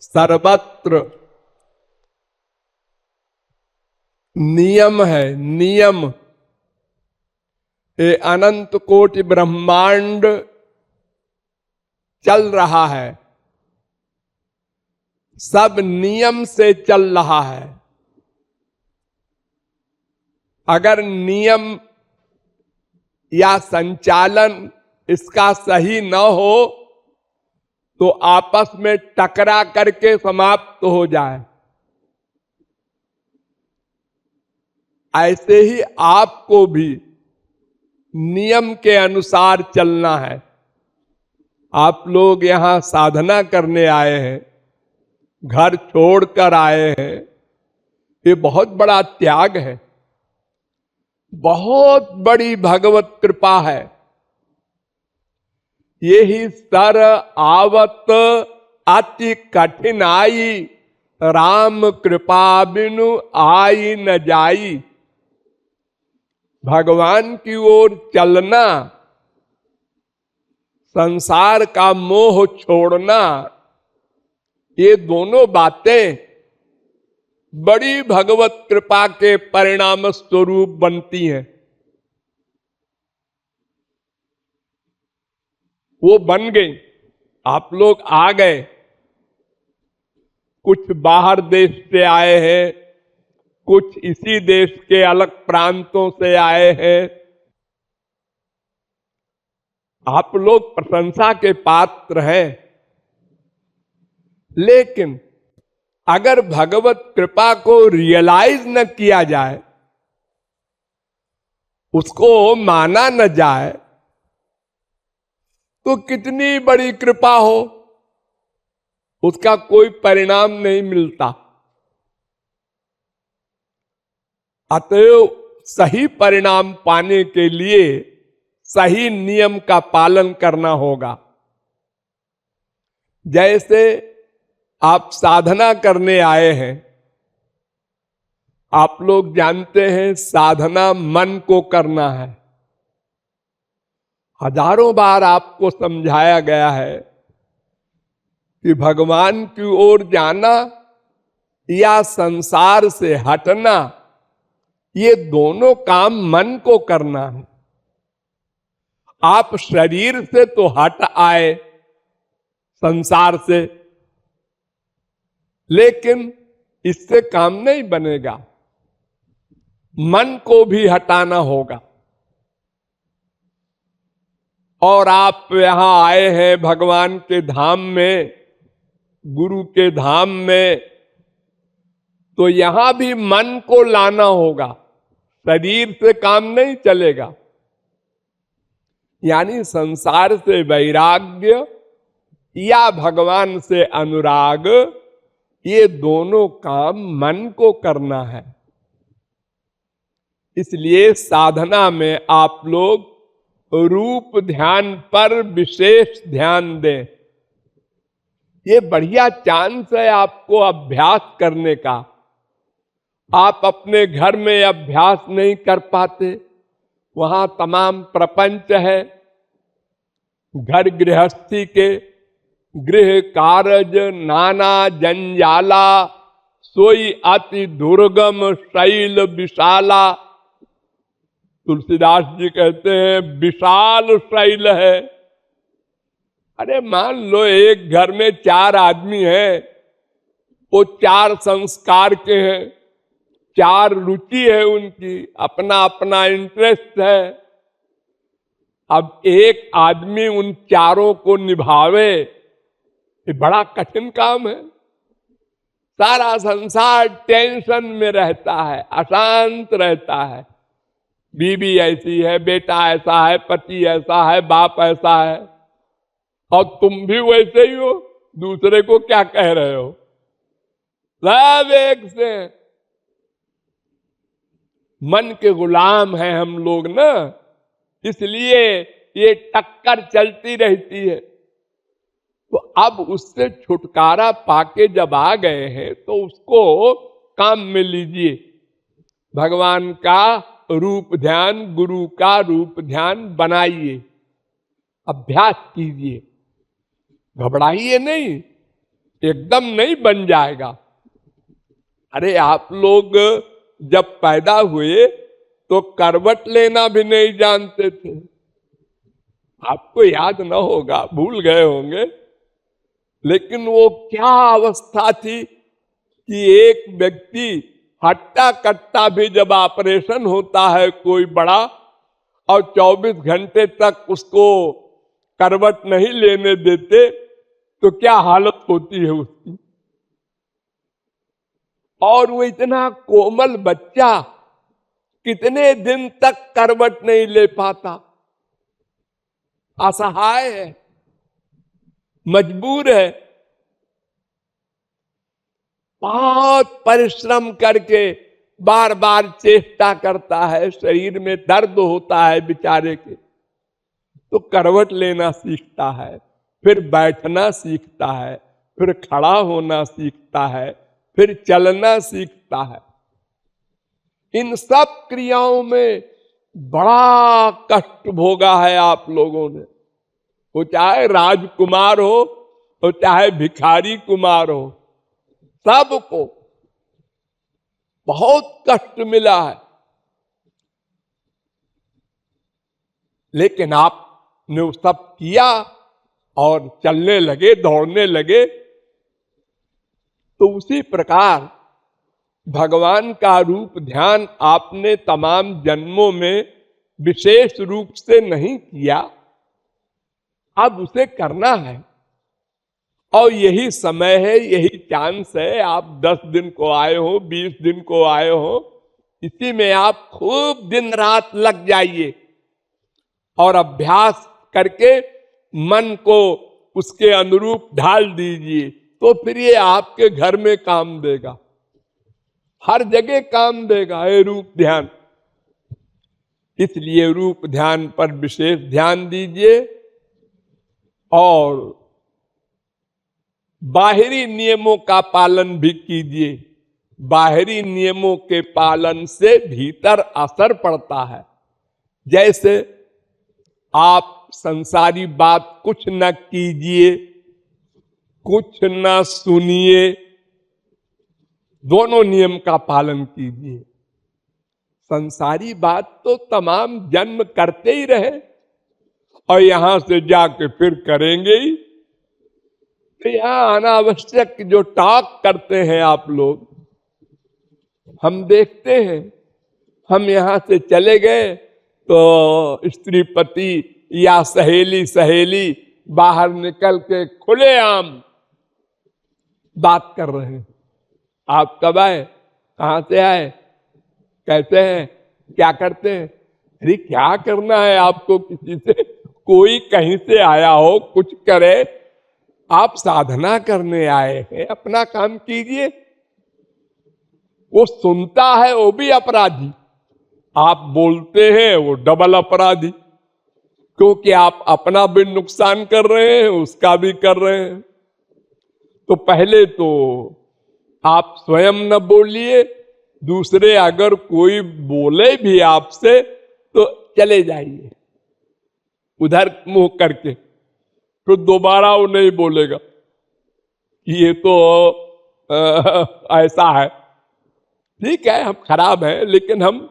सर्वत्र नियम है, नियम। ये अनंत कोटि ब्रह्मांड चल रहा है, सब नियम से चल रहा है। अगर नियम या संचालन इसका सही न हो तो आपस में टकरा करके समाप्त हो जाए। ऐसे ही आपको भी नियम के अनुसार चलना है। आप लोग यहां साधना करने आए हैं, घर छोड़कर आए हैं, ये बहुत बड़ा त्याग है, बहुत बड़ी भगवत कृपा है। ये ही सर आवत अति कठिनाई, राम कृपा बिनु आई न जाई। भगवान की ओर चलना, संसार का मोह छोड़ना, ये दोनों बातें बड़ी भगवत कृपा के परिणाम स्वरूप बनती हैं। वो बन गई, आप लोग आ गए। कुछ बाहर देश से आए हैं, कुछ इसी देश के अलग प्रांतों से आए हैं। आप लोग प्रशंसा के पात्र हैं, लेकिन अगर भगवत कृपा को रियलाइज न किया जाए, उसको माना न जाए, तो कितनी बड़ी कृपा हो, उसका कोई परिणाम नहीं मिलता। अतएव सही परिणाम पाने के लिए सही नियम का पालन करना होगा। जैसे आप साधना करने आए हैं, आप लोग जानते हैं साधना मन को करना है। हजारों बार आपको समझाया गया है कि भगवान की ओर जाना या संसार से हटना, ये दोनों काम मन को करना है। आप शरीर से तो हट आए, संसार से, लेकिन इससे काम नहीं बनेगा, मन को भी हटाना होगा। और आप यहां आए हैं भगवान के धाम में, गुरु के धाम में, तो यहां भी मन को लाना होगा, शरीर से काम नहीं चलेगा। यानी संसार से वैराग्य या भगवान से अनुराग, ये दोनों काम मन को करना है। इसलिए साधना में आप लोग रूप ध्यान पर विशेष ध्यान दें। ये बढ़िया चांस है आपको अभ्यास करने का। आप अपने घर में अभ्यास नहीं कर पाते, वहां तमाम प्रपंच है, घर गृहस्थी के, गृह कारज नाना जंजाला, सोई अति दुर्गम शैल विशाला। तुलसीदास जी कहते हैं विशाल शैल है। अरे मान लो एक घर में 4 आदमी हैं, वो 4 संस्कार के हैं, 4 रुचि है उनकी, अपना अपना इंटरेस्ट है। अब एक आदमी उन चारों को निभावे, ये बड़ा कठिन काम है। सारा संसार टेंशन में रहता है, अशांत रहता है। बीवी ऐसी है, बेटा ऐसा है, पति ऐसा है, बाप ऐसा है, और तुम भी वैसे ही हो, दूसरे को क्या कह रहे हो? सब एक से। मन के गुलाम हैं हम लोग ना, इसलिए ये टक्कर चलती रहती है। तो अब उससे छुटकारा पाके जब आ गए हैं, तो उसको काम में लीजिए। भगवान का रूप ध्यान, गुरु का रूप ध्यान बनाइए, अभ्यास कीजिए, घबराइए नहीं। एकदम नहीं बन जाएगा। अरे आप लोग जब पैदा हुए तो करवट लेना भी नहीं जानते थे। आपको याद न होगा, भूल गए होंगे, लेकिन वो क्या अवस्था थी कि एक व्यक्ति हट्टा कट्टा भी जब ऑपरेशन होता है कोई बड़ा और 24 घंटे तक उसको करवट नहीं लेने देते तो क्या हालत होती है उसकी। और वो इतना कोमल बच्चा कितने दिन तक करवट नहीं ले पाता, असहाय है, मजबूर है। बहुत परिश्रम करके बार बार चेष्टा करता है, शरीर में दर्द होता है बेचारे के, तो करवट लेना सीखता है, फिर बैठना सीखता है, फिर खड़ा होना सीखता है, फिर चलना सीखता है। इन सब क्रियाओं में बड़ा कष्ट भोगा है आप लोगों ने। वो चाहे राजकुमार हो, वो चाहे भिखारी कुमार हो, सबको बहुत कष्ट मिला है। लेकिन आपने वो सब किया और चलने लगे, दौड़ने लगे। तो उसी प्रकार भगवान का रूप ध्यान आपने तमाम जन्मों में विशेष रूप से नहीं किया, अब उसे करना है। और यही समय है, यही चांस है। आप 10 दिन को आए हो, 20 दिन को आए हो, इसी में आप खूब दिन रात लग जाइए और अभ्यास करके मन को उसके अनुरूप ढाल दीजिए, तो फिर ये आपके घर में काम देगा, हर जगह काम देगा ये रूप ध्यान। इसलिए रूप ध्यान पर विशेष ध्यान दीजिए और बाहरी नियमों का पालन भी कीजिए। बाहरी नियमों के पालन से भीतर असर पड़ता है। जैसे आप संसारी बात कुछ न कीजिए, कुछ न सुनिए, दोनों नियम का पालन कीजिए। संसारी बात तो तमाम जन्म करते ही रहे और यहां से जाके फिर करेंगे ही। तो यहां अनावश्यक जो टॉक करते हैं आप लोग, हम देखते हैं। हम यहां से चले गए तो स्त्रीपति या सहेली सहेली बाहर निकल के खुलेआम बात कर रहे हैं। आप कब आए, कहां से आए, कैसे हैं, क्या करते हैं। अरे क्या करना है आपको किसी से, कोई कहीं से आया हो कुछ करे, आप साधना करने आए हैं, अपना काम कीजिए। वो सुनता है वो भी अपराधी, आप बोलते हैं वो डबल अपराधी, क्योंकि आप अपना भी नुकसान कर रहे हैं, उसका भी कर रहे हैं। तो पहले तो आप स्वयं न बोलिए, दूसरे अगर कोई बोले भी आपसे तो चले जाइए उधर मुंह करके, तो दोबारा वो नहीं बोलेगा ये तो ऐसा है। ठीक है, हम खराब हैं, लेकिन हम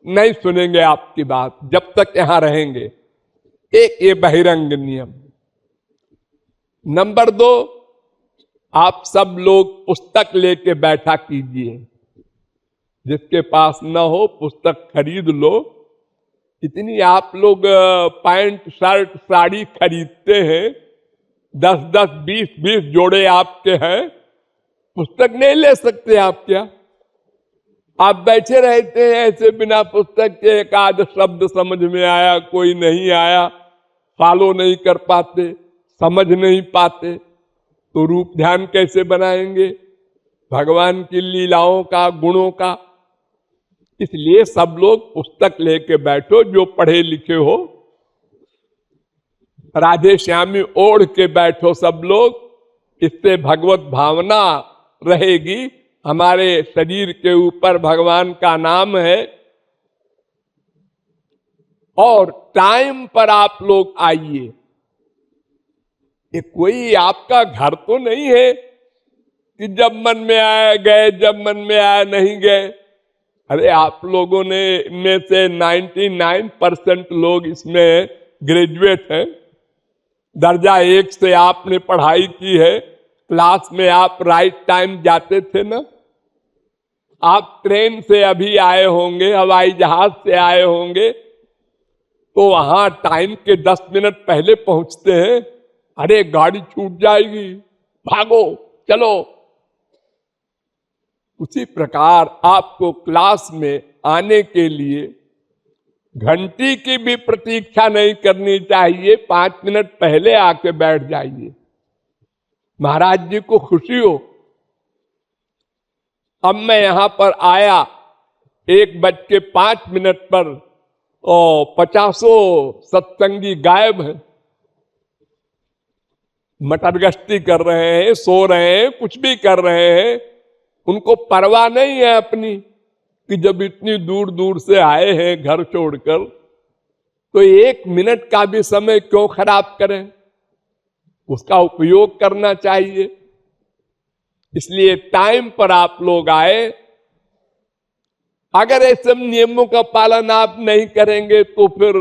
नहीं सुनेंगे आपकी बात जब तक यहां रहेंगे। एक ये बहिरंग नियम। नंबर 2, आप सब लोग पुस्तक लेके बैठा कीजिए। जिसके पास न हो पुस्तक खरीद लो। इतनी आप लोग पैंट शर्ट साड़ी खरीदते हैं, 10-10, 20-20 जोड़े आपके हैं, पुस्तक नहीं ले सकते आप क्या? आप बैठे रहते हैं ऐसे बिना पुस्तक के, एक आध शब्द समझ में आया, कोई नहीं आया, फॉलो नहीं कर पाते, समझ नहीं पाते, तो रूप ध्यान कैसे बनाएंगे भगवान की लीलाओं का, गुणों का। इसलिए सब लोग पुस्तक लेके बैठो, जो पढ़े लिखे हो, राधे श्यामी ओढ़ के बैठो सब लोग। इससे भगवत भावना रहेगी। हमारे शरीर के ऊपर भगवान का नाम है। और टाइम पर आप लोग आइए। ये कोई आपका घर तो नहीं है कि जब मन में आया गए, जब मन में आया नहीं गए। अरे आप लोगों ने इनमें से 99% लोग इसमें ग्रेजुएट हैं। दर्जा 1 से आपने पढ़ाई की है, क्लास में आप राइट टाइम जाते थे ना। आप ट्रेन से अभी आए होंगे, हवाई जहाज से आए होंगे, तो वहां टाइम के 10 मिनट पहले पहुंचते हैं। अरे गाड़ी छूट जाएगी, भागो चलो। उसी प्रकार आपको क्लास में आने के लिए घंटी की भी प्रतीक्षा नहीं करनी चाहिए, 5 मिनट पहले आके बैठ जाइए। महाराज जी को खुशी हो, अब मैं यहां पर आया 1:05 पर और 50 सत्संगी गायब हैं, मटर गश्ती कर रहे हैं, सो रहे हैं, कुछ भी कर रहे हैं। उनको परवाह नहीं है अपनी कि जब इतनी दूर दूर से आए हैं घर छोड़कर, तो 1 मिनट का भी समय क्यों खराब करें, उसका उपयोग करना चाहिए। इसलिए टाइम पर आप लोग आए। अगर ऐसे नियमों का पालन आप नहीं करेंगे तो फिर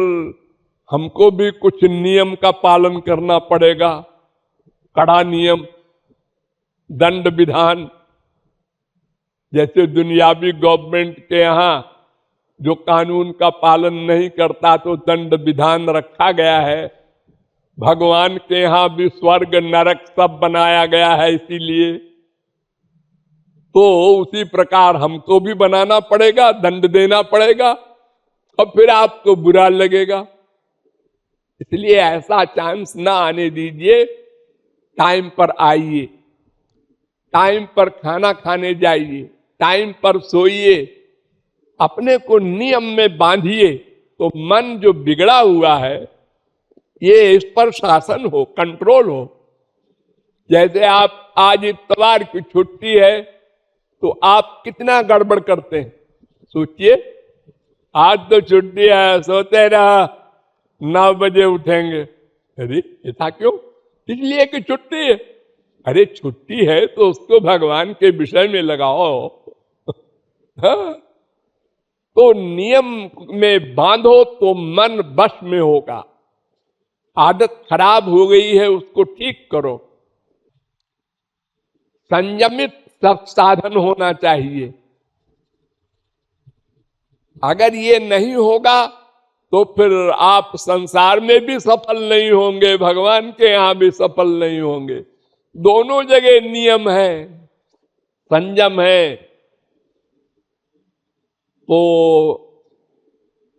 हमको भी कुछ नियम का पालन करना पड़ेगा, कड़ा नियम, दंड विधान। जैसे दुनियावी गवर्नमेंट के यहां जो कानून का पालन नहीं करता तो दंड विधान रखा गया है, भगवान के यहां भी स्वर्ग नरक सब बनाया गया है इसीलिए। तो उसी प्रकार हमको भी बनाना पड़ेगा, दंड देना पड़ेगा, और फिर आपको बुरा लगेगा। इसलिए ऐसा चांस ना आने दीजिए। टाइम पर आइए, टाइम पर खाना खाने जाइए, टाइम पर सोइए, अपने को नियम में बांधिए तो मन जो बिगड़ा हुआ है ये इस पर शासन हो, कंट्रोल हो। जैसे आप आज इतवार की छुट्टी है तो आप कितना गड़बड़ करते हैं, सोचिए। आज तो छुट्टी है, सोते रहा, 9 बजे उठेंगे। अरे ऐसा क्यों? इसलिए कि छुट्टी है। अरे छुट्टी है तो उसको भगवान के विषय में लगाओ। हाँ? तो नियम में बांधो तो मन वश में होगा। आदत खराब हो गई है, उसको ठीक करो। संयमित सब साधन होना चाहिए। अगर ये नहीं होगा तो फिर आप संसार में भी सफल नहीं होंगे, भगवान के यहां भी सफल नहीं होंगे। दोनों जगह नियम है, संयम है। तो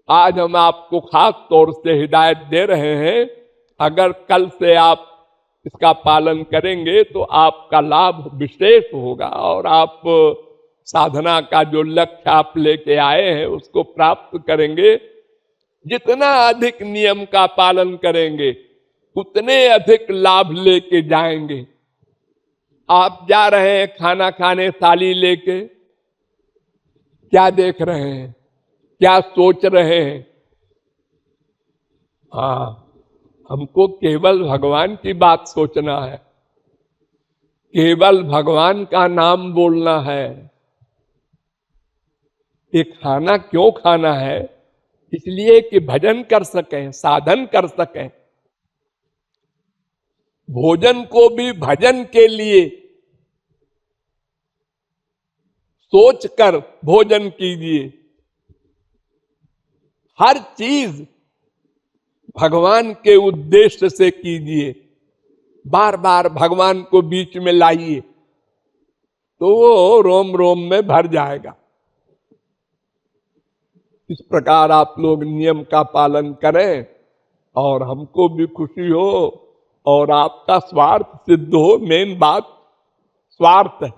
आज हम आपको खास तौर से हिदायत दे रहे हैं, अगर कल से आप इसका पालन करेंगे तो आपका लाभ विशेष होगा और आप साधना का जो लक्ष्य आप लेके आए हैं उसको प्राप्त करेंगे। जितना अधिक नियम का पालन करेंगे उतने अधिक लाभ लेके जाएंगे। आप जा रहे हैं खाना खाने थाली लेके, क्या देख रहे हैं, क्या सोच रहे हैं? हाँ, हमको केवल भगवान की बात सोचना है, केवल भगवान का नाम बोलना है। ये खाना क्यों खाना है? इसलिए कि भजन कर सकें, साधन कर सकें। भोजन को भी भजन के लिए सोचकर भोजन कीजिए। हर चीज भगवान के उद्देश्य से कीजिए, बार बार भगवान को बीच में लाइए तो वो रोम रोम में भर जाएगा। इस प्रकार आप लोग नियम का पालन करें और हमको भी खुशी हो और आपका स्वार्थ सिद्ध हो। मेन बात स्वार्थ है।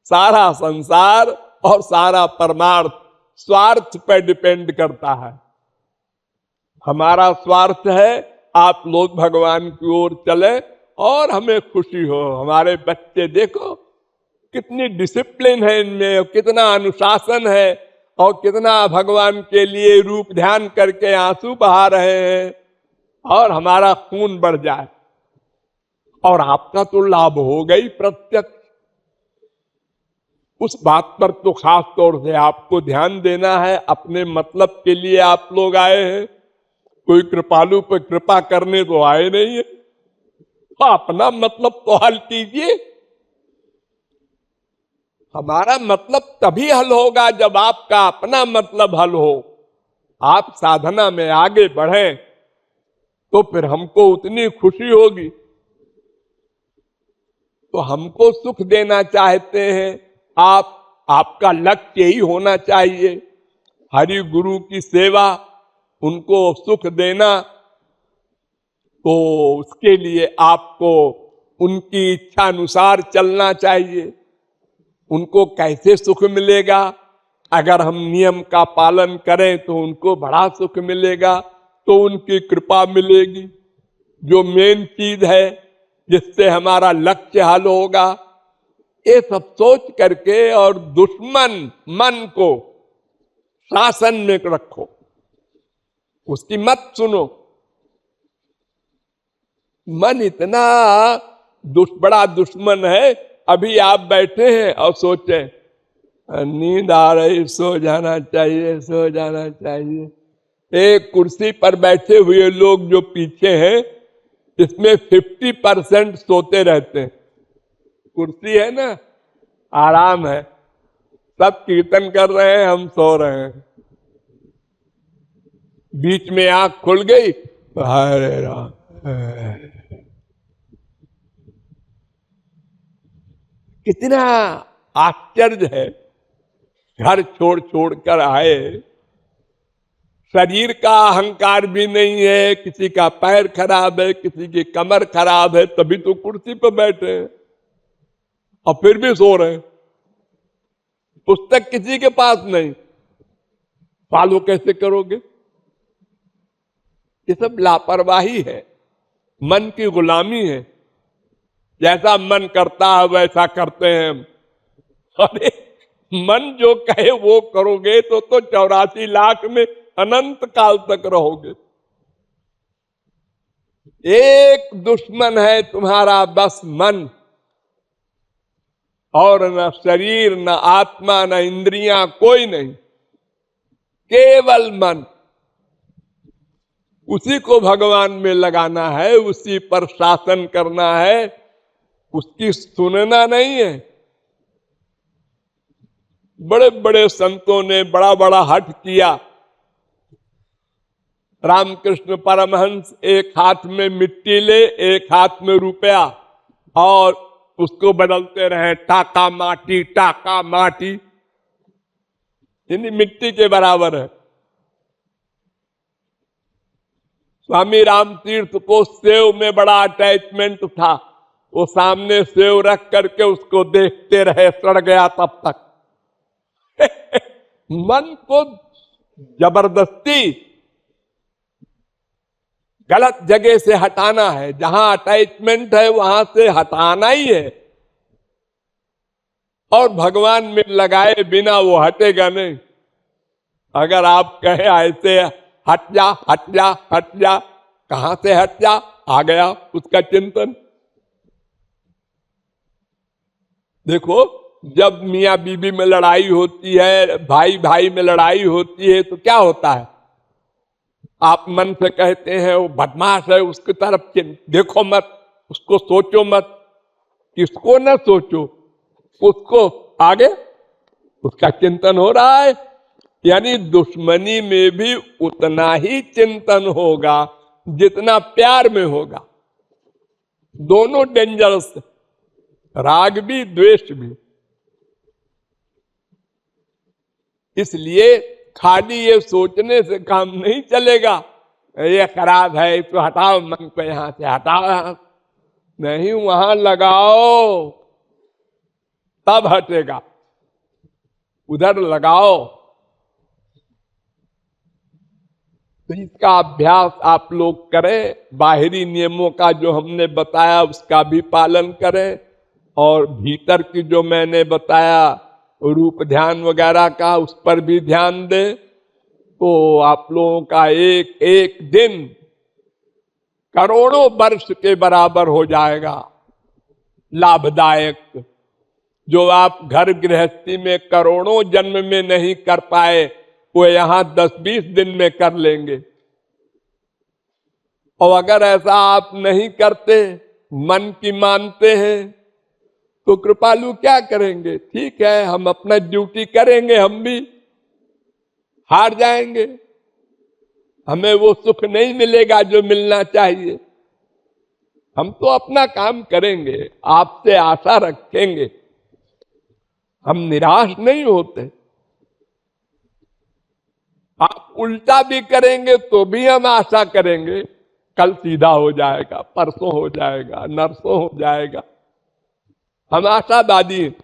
सारा संसार और सारा परमार्थ स्वार्थ पर डिपेंड करता है। हमारा स्वार्थ है आप लोग भगवान की ओर चले और हमें खुशी हो। हमारे बच्चे देखो कितनी डिसिप्लिन है इनमें, कितना अनुशासन है और कितना भगवान के लिए रूप ध्यान करके आंसू बहा रहे हैं, और हमारा खून बढ़ जाए और आपका तो लाभ हो गई प्रत्यक्ष। उस बात पर तो खास तौर से आपको ध्यान देना है। अपने मतलब के लिए आप लोग आए हैं, कोई कृपालु पर कृपा करने तो आए नहीं है। तो अपना मतलब तो हल कीजिए। हमारा मतलब तभी हल होगा जब आपका अपना मतलब हल हो। आप साधना में आगे बढ़ें तो फिर हमको उतनी खुशी होगी। तो हमको सुख देना चाहते हैं आप, आपका लक्ष्य यही होना चाहिए, हरि गुरु की सेवा, उनको सुख देना। तो उसके लिए आपको उनकी इच्छा अनुसार चलना चाहिए। उनको कैसे सुख मिलेगा? अगर हम नियम का पालन करें तो उनको बड़ा सुख मिलेगा, तो उनकी कृपा मिलेगी। जो मेन चीज है जिससे हमारा लक्ष्य हल होगा, ये सब सोच करके और दुश्मन मन को शासन में रखो, उसकी मत सुनो। मन इतना बड़ा दुश्मन है। अभी आप बैठे हैं और सोचे नींद आ रही, सो जाना चाहिए, सो जाना चाहिए। एक कुर्सी पर बैठे हुए लोग जो पीछे हैं, इसमें 50% सोते रहते हैं। कुर्सी है ना, आराम है, सब कीर्तन कर रहे हैं, हम सो रहे हैं। बीच में आंख खुल गई, हरे राम। कितना आश्चर्य है। घर छोड़ छोड़ कर आए, शरीर का अहंकार भी नहीं है, किसी का पैर खराब है, किसी की कमर खराब है, तभी तो कुर्सी पर बैठे हैं और फिर भी सो रहे हैं। पुस्तक किसी के पास नहीं, फॉलो कैसे करोगे? ये सब लापरवाही है, मन की गुलामी है। जैसा मन करता है वैसा करते हैं। अरे मन जो कहे वो करोगे तो 84 लाख में अनंत काल तक रहोगे। एक दुश्मन है तुम्हारा, बस मन। और न शरीर, न आत्मा, न इंद्रियां, कोई नहीं, केवल मन। उसी को भगवान में लगाना है, उसी पर शासन करना है, उसकी सुनना नहीं है। बड़े बड़े संतों ने बड़ा बड़ा हठ किया। रामकृष्ण परमहंस एक हाथ में मिट्टी ले, एक हाथ में रुपया, और उसको बदलते रहे, टाका माटी, टाका माटी। यानी मिट्टी के बराबर है। स्वामी राम तीर्थ को सेव में बड़ा अटैचमेंट था। वो सामने सेव रख करके उसको देखते रहे, सड़ गया तब तक। मन को जबरदस्ती गलत जगह से हटाना है। जहां अटैचमेंट है वहां से हटाना ही है, और भगवान में लगाए बिना वो हटेगा नहीं। अगर आप कहे ऐसे हट जा, हट जा, हट जा, कहां से हट जा? आ गया उसका चिंतन। देखो, जब मियां बीबी में लड़ाई होती है, भाई भाई में लड़ाई होती है, तो क्या होता है? आप मन से कहते हैं वो बदमाश है, उसकी तरफ देखो मत, उसको सोचो मत। किसको न सोचो, उसको आगे उसका चिंतन हो रहा है। यानी दुश्मनी में भी उतना ही चिंतन होगा जितना प्यार में होगा। दोनों डेंजरस, राग भी द्वेष भी। इसलिए खाली ये सोचने से काम नहीं चलेगा, ये खराब है इसको हटाओ, मन को यहां से हटाओ, नहीं, वहां लगाओ, तब हटेगा। उधर लगाओ। तो इसका अभ्यास आप लोग करें। बाहरी नियमों का जो हमने बताया उसका भी पालन करें, और भीतर की जो मैंने बताया रूप ध्यान वगैरह का, उस पर भी ध्यान दें। तो आप लोगों का एक एक दिन करोड़ों वर्ष के बराबर हो जाएगा, लाभदायक। जो आप घर गृहस्थी में करोड़ों जन्म में नहीं कर पाए, वो यहां 10-20 दिन में कर लेंगे। और अगर ऐसा आप नहीं करते, मन की मानते हैं, तो कृपालु क्या करेंगे? ठीक है, हम अपना ड्यूटी करेंगे, हम भी हार जाएंगे, हमें वो सुख नहीं मिलेगा जो मिलना चाहिए। हम तो अपना काम करेंगे, आपसे आशा रखेंगे, हम निराश नहीं होते। आप उल्टा भी करेंगे तो भी हम आशा करेंगे, कल सीधा हो जाएगा, परसों हो जाएगा, नरसों हो जाएगा। हम आशावादी हैं।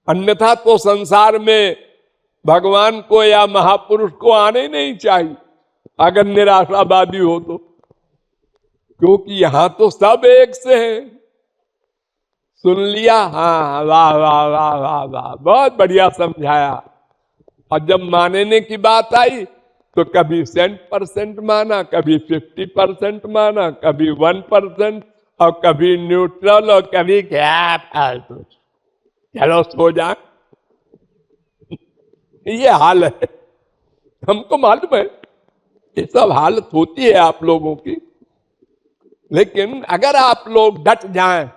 अन्यथा तो संसार में भगवान को या महापुरुष को आने नहीं चाहिए, अगर निराशावादी हो तो, क्योंकि यहां तो सब एक से हैं। सुन लिया, हाँ, वाह वाह वाह वाह वाह, बहुत बढ़िया समझाया। और जब मानने की बात आई तो कभी 100% माना, कभी 50% माना, कभी 1%, और कभी न्यूट्रल, और कभी क्या फालतू, चलो सो जा। ये हाल है, हमको मालूम है ये सब हालत होती है आप लोगों की। लेकिन अगर आप लोग डट जाएं,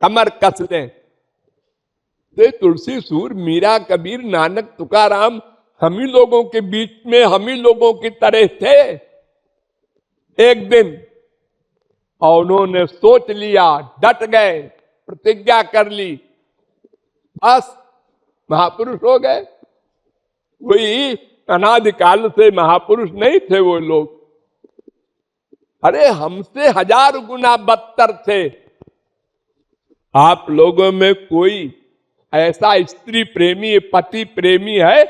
कमर कस लें, तो तुलसी, सूर, मीरा, कबीर, नानक, तुकाराम हम ही लोगों के बीच में, हम ही लोगों की तरह थे एक दिन, और उन्होंने सोच लिया, डट गए, प्रतिज्ञा कर ली, बस महापुरुष हो गए। कोई अनादिकाल से महापुरुष नहीं थे वो लोग। अरे हमसे 1000 गुना बदतर थे। आप लोगों में कोई ऐसा स्त्री प्रेमी, पति प्रेमी है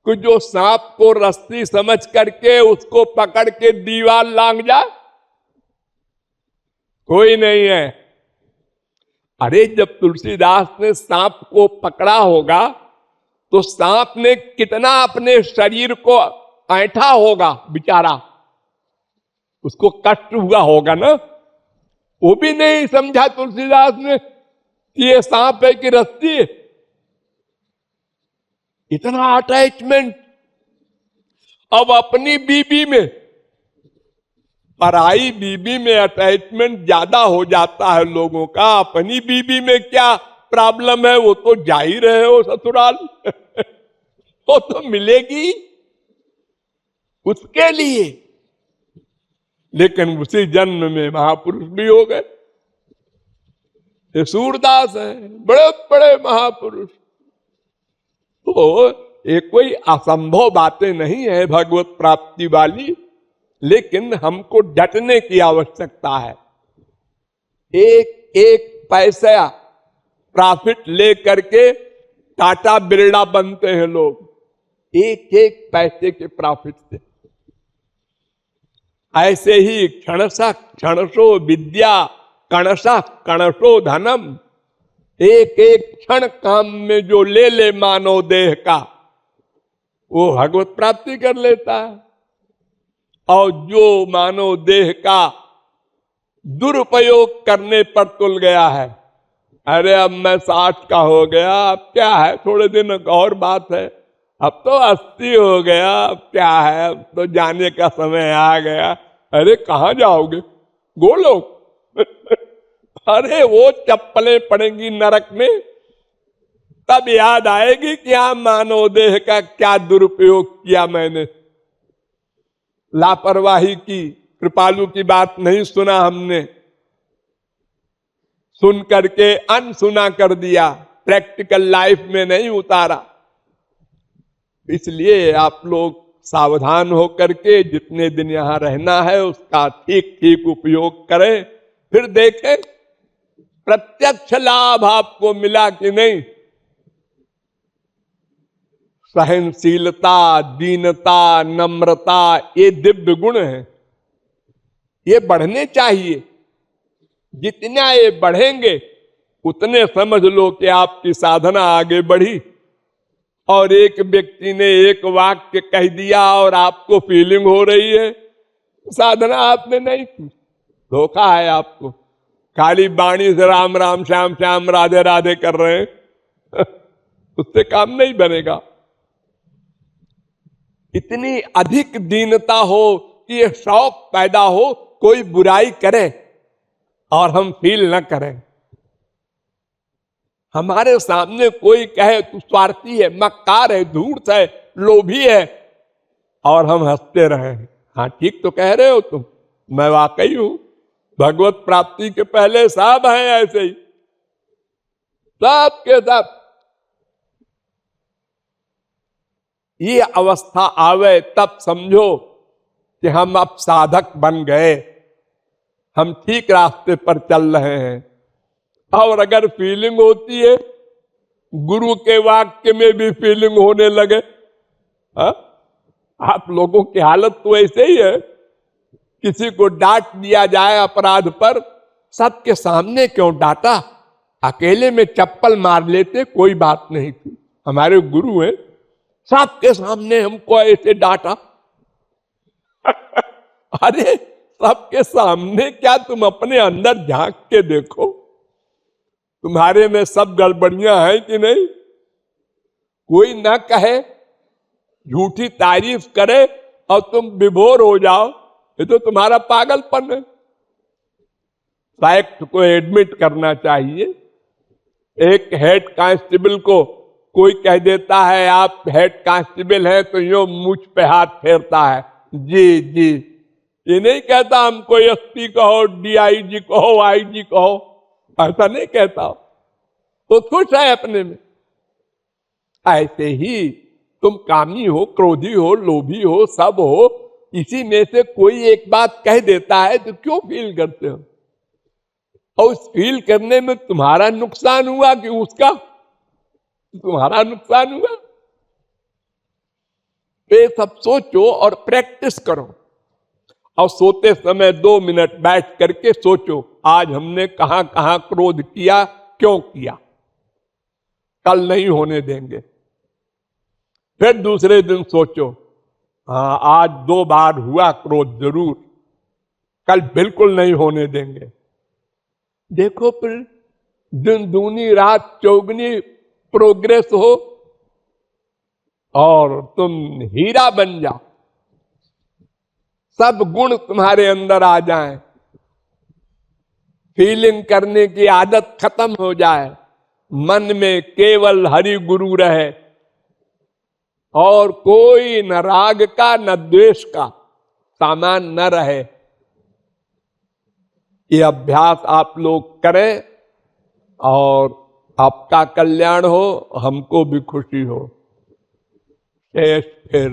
कि जो सांप को रस्सी समझ करके उसको पकड़ के दीवार लांग जाए? कोई नहीं है। अरे जब तुलसीदास ने सांप को पकड़ा होगा तो सांप ने कितना अपने शरीर को ऐंठा होगा बेचारा, उसको कष्ट हुआ होगा ना। वो भी नहीं समझा तुलसीदास ने कि ये सांप है कि रस्सी है। इतना अटैचमेंट। अब अपनी बीबी में, पराई बीबी में अटैचमेंट ज्यादा हो जाता है लोगों का। अपनी बीबी में क्या प्रॉब्लम है, वो तो जा ही रहे हो ससुराल वो तो मिलेगी उसके लिए। लेकिन उसी जन्म में महापुरुष भी हो गए। ये सूरदास है, बड़े बड़े महापुरुष। तो ये कोई असंभव बातें नहीं है भगवत प्राप्ति वाली, लेकिन हमको डटने की आवश्यकता है। एक एक पैसा प्रॉफिट ले करके टाटा बिरला बनते हैं लोग, एक एक पैसे के प्रॉफिट से। ऐसे ही क्षणशः क्षणशो विद्या, कणशः कणशो धनम। एक एक क्षण काम में जो ले ले मानव देह का, वो भगवत प्राप्ति कर लेता है। और जो मानव देह का दुरुपयोग करने पर तुल गया है, अरे अब मैं 60 का हो गया, अब क्या है, थोड़े दिन और बात है, अब तो 80 हो गया, अब क्या है, अब तो जाने का समय आ गया। अरे कहाँ जाओगे? गोलोक अरे वो चप्पलें पड़ेंगी नरक में, तब याद आएगी क्या मानव देह का क्या दुरुपयोग किया मैंने। लापरवाही की, कृपालु की बात नहीं सुना हमने, सुन करके अनसुना कर दिया, प्रैक्टिकल लाइफ में नहीं उतारा। इसलिए आप लोग सावधान होकर के जितने दिन यहां रहना है उसका ठीक ठीक उपयोग करें, फिर देखें प्रत्यक्ष लाभ आपको मिला कि नहीं। सहनशीलता, दीनता, नम्रता, ये दिव्य गुण हैं, ये बढ़ने चाहिए। जितना ये बढ़ेंगे उतने समझ लो कि आपकी साधना आगे बढ़ी। और एक व्यक्ति ने एक वाक्य कह दिया और आपको फीलिंग हो रही है, साधना आपने नहीं की, धोखा है आपको। खाली वाणी से राम राम श्याम श्याम राधे राधे कर रहे हैं उससे काम नहीं बनेगा। इतनी अधिक दीनता हो कि ये शौक पैदा हो कोई बुराई करे और हम फील न करें। हमारे सामने कोई कहे तू स्वार्थी है, मक्कार है, धूर्त है, लोभी है, और हम हंसते रहे। हाँ ठीक तो कह रहे हो तुम, मैं वाकई हूं। भगवत प्राप्ति के पहले सब हैं ऐसे ही, सब के सब। ये अवस्था आवे तब समझो कि हम अब साधक बन गए, हम ठीक रास्ते पर चल रहे हैं। और अगर फीलिंग होती है, गुरु के वाक्य में भी फीलिंग होने लगे, हा? आप लोगों की हालत तो ऐसे ही है। किसी को डांट दिया जाए अपराध पर, सबके सामने क्यों डांटा, अकेले में चप्पल मार लेते कोई बात नहीं थी। हमारे गुरु हैं, सबके सामने हमको ऐसे डांटा अरे सबके सामने क्या, तुम अपने अंदर झांक के देखो, तुम्हारे में सब गड़बड़ियां हैं कि नहीं। कोई ना कहे, झूठी तारीफ करे और तुम विभोर हो जाओ, ये तो तुम्हारा पागलपन है। फैक्ट को एडमिट करना चाहिए। एक हेड कांस्टेबल को कोई कह देता है आप हेड कांस्टेबल हैं, तो यो मुझ पे हाथ फेरता है, जी जी। ये नहीं कहता हमको एसपी कहो, डीआईजी कहो, आईजी कहो, ऐसा नहीं कहता, तो खुश है अपने में। ऐसे ही तुम कामी हो, क्रोधी हो, लोभी हो, सब हो, इसी में से कोई एक बात कह देता है तो क्यों फील करते हो? और उस फील करने में तुम्हारा नुकसान हुआ कि उसका? तुम्हारा नुकसान हुआ। ये सब सोचो और प्रैक्टिस करो। और सोते समय 2 मिनट बैठ करके सोचो, आज हमने कहां कहां क्रोध किया, क्यों किया, कल नहीं होने देंगे। फिर दूसरे दिन सोचो, हाँ आज 2 बार हुआ क्रोध जरूर, कल बिल्कुल नहीं होने देंगे। देखो फिर दिन दूनी रात चौगनी प्रोग्रेस हो और तुम हीरा बन जाओ, सब गुण तुम्हारे अंदर आ जाएं, फीलिंग करने की आदत खत्म हो जाए, मन में केवल हरि गुरु रहे और कोई न राग का न द्वेष का सामान न रहे। ये अभ्यास आप लोग करें और आपका कल्याण हो, हमको भी खुशी हो। शेष फिर